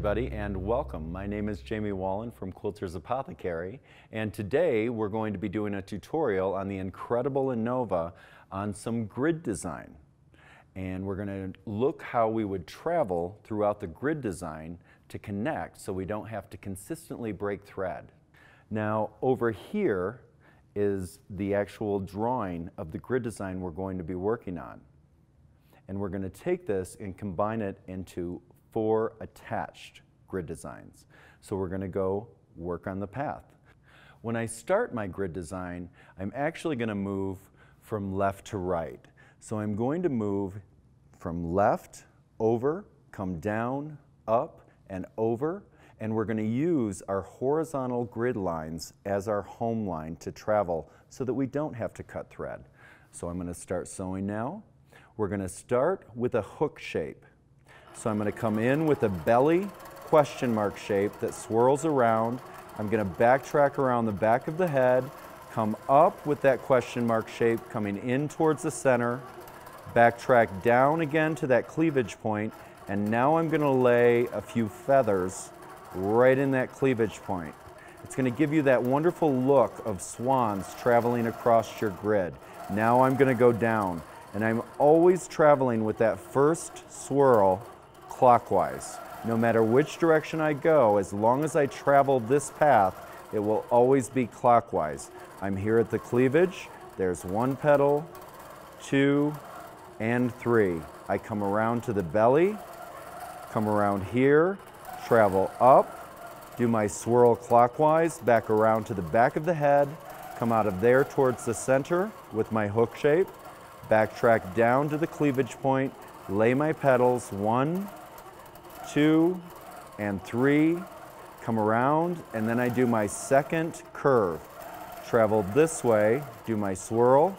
everybody, and welcome. My name is Jamie Wallen from Quilter's Apothecary, and today we're going to be doing a tutorial on the incredible Innova on some grid design. And we're going to look how we would travel throughout the grid design to connect so we don't have to consistently break thread. Now over here is the actual drawing of the grid design we're going to be working on. And we're going to take this and combine it into 4 attached grid designs. So we're going to go work on the path. When I start my grid design, I'm actually going to move from left to right. So I'm going to move from left, over, come down, up, and over, and we're going to use our horizontal grid lines as our home line to travel so that we don't have to cut thread. So I'm going to start sewing now. We're going to start with a hook shape. So I'm going to come in with a belly question mark shape that swirls around. I'm going to backtrack around the back of the head, come up with that question mark shape, coming in towards the center, backtrack down again to that cleavage point, and now I'm going to lay a few feathers right in that cleavage point. It's going to give you that wonderful look of swans traveling across your grid. Now I'm going to go down, and I'm always traveling with that first swirl clockwise. No matter which direction I go, as long as I travel this path, it will always be clockwise. I'm here at the cleavage. There's 1 petal, 2, and 3. I come around to the belly, come around here, travel up, do my swirl clockwise, back around to the back of the head, come out of there towards the center with my hook shape, backtrack down to the cleavage point, lay my petals, 1, 2, and 3, come around, and then I do my second curve. Travel this way, do my swirl,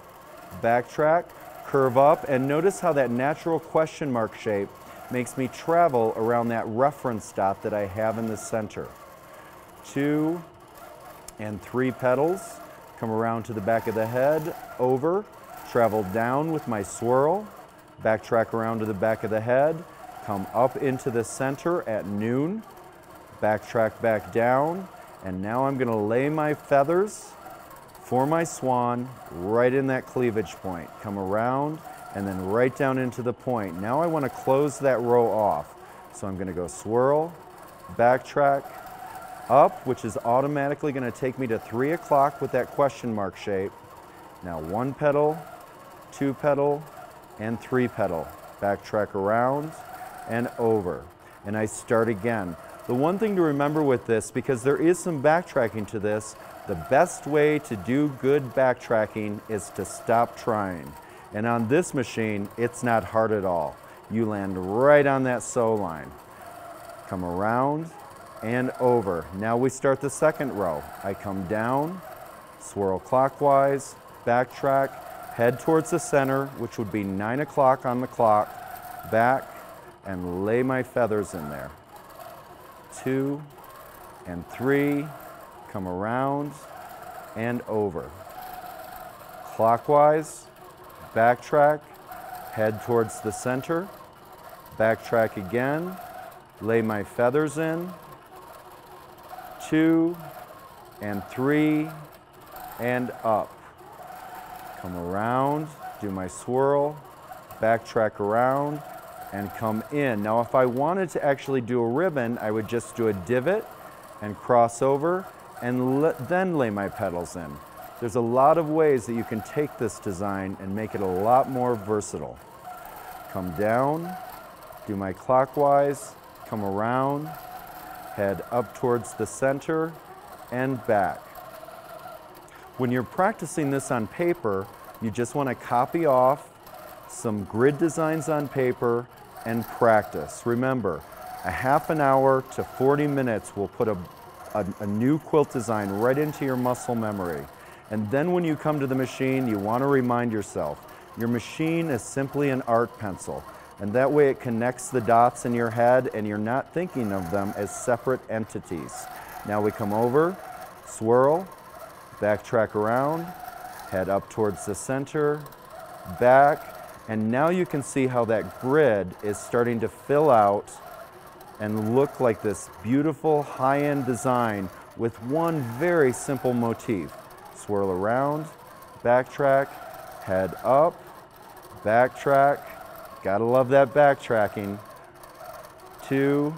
backtrack, curve up, and notice how that natural question mark shape makes me travel around that reference dot that I have in the center. 2 and 3 petals, come around to the back of the head, over, travel down with my swirl, backtrack around to the back of the head, come up into the center at noon, backtrack back down, and now I'm going to lay my feathers for my swan right in that cleavage point. Come around and then right down into the point. Now I want to close that row off. So I'm going to go swirl, backtrack, up, which is automatically going to take me to 3 o'clock with that question mark shape. Now 1 petal, 2 petal, and 3 petal. Backtrack around and over. And I start again. The one thing to remember with this, because there is some backtracking to this, the best way to do good backtracking is to stop trying. And on this machine, it's not hard at all. You land right on that sew line. Come around and over. Now we start the second row. I come down, swirl clockwise, backtrack, head towards the center, which would be 9 o'clock on the clock, back, and lay my feathers in there. 2 and 3, come around and over. Clockwise, backtrack, head towards the center, backtrack again, lay my feathers in, 2 and 3, and up. Come around, do my swirl, backtrack around, and come in. Now if I wanted to actually do a ribbon, I would just do a divot and cross over and then lay my petals in. There's a lot of ways that you can take this design and make it a lot more versatile. Come down, do my clockwise, come around, head up towards the center, and back. When you're practicing this on paper, you just want to copy off some grid designs on paper and practice. Remember, a half an hour to 40 minutes will put a new quilt design right into your muscle memory. And then when you come to the machine, you want to remind yourself, your machine is simply an art pencil. And that way it connects the dots in your head and you're not thinking of them as separate entities. Now we come over, swirl, backtrack around, head up towards the center, back, and now you can see how that grid is starting to fill out and look like this beautiful high-end design with one very simple motif. Swirl around, backtrack, head up, backtrack. Gotta love that backtracking. 2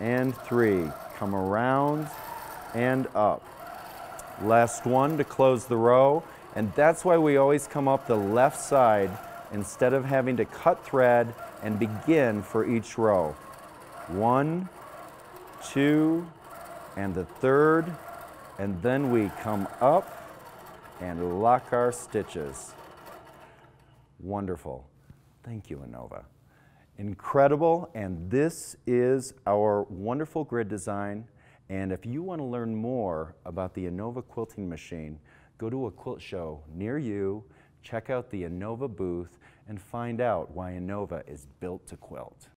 and 3. Come around and up. Last one to close the row, and that's why we always come up the left side instead of having to cut thread and begin for each row. 1, 2, and the third, and then we come up and lock our stitches. Wonderful. Thank you, Innova. Incredible, and this is our wonderful grid design. And if you want to learn more about the Innova quilting machine, go to a quilt show near you, check out the Innova booth, and find out why Innova is built to quilt.